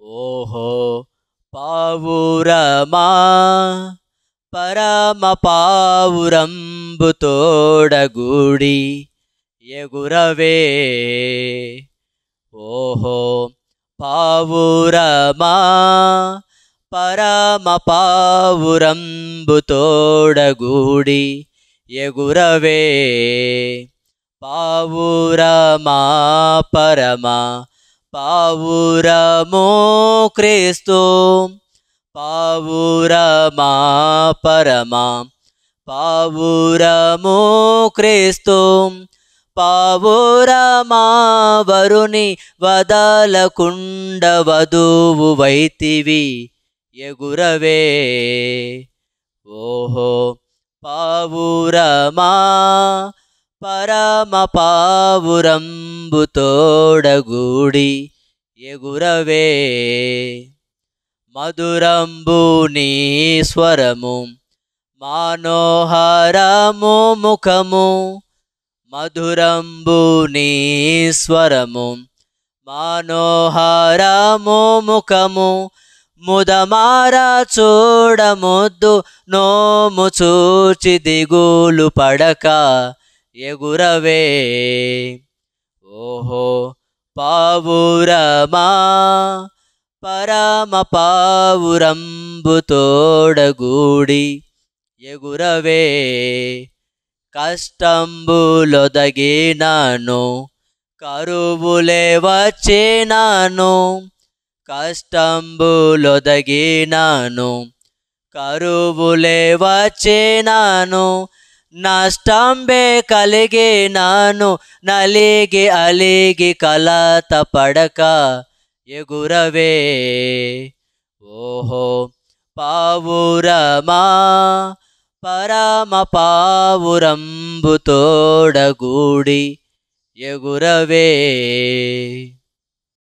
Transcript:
ఓహో పావురమా పరమ పావురంబు తోడగూడి ఎగురవే. ఓహో పావురమా పరమ పావురంబు తోడగూడి ఎగురవే. పావురమా పరమ పావురము క్రీస్తు, పావురమా పరమ పావురము క్రీస్తు. పావురమా వరుని వదలకుండ వధువు వైతివి ఎగురవే. ఓహో పావురమా పరమ పావురంబు తోడగూడి ఎగురవే. మధురంబు నీ స్వరము మనోహరము ముఖము, మధురంబు నీ స్వరము మనోహరము ముఖము. ముదమార చూడముద్దు నోము చూచి దిగులు పడక ఎగురవే. ఓహో పావురమా పరమ పావురంబు తోడగూడి ఎగురవే. కష్టంబులొదగినాను కరువులే వచ్చినాను, కష్టంబులొదగినాను కరువులే వచ్చినాను. నష్టంబే కలిగినాను నలిగి అలిగి కలత పడక ఎగురవే. ఓహో పావురమా పరమ పావురంబు తోడగూడి ఎగురవే.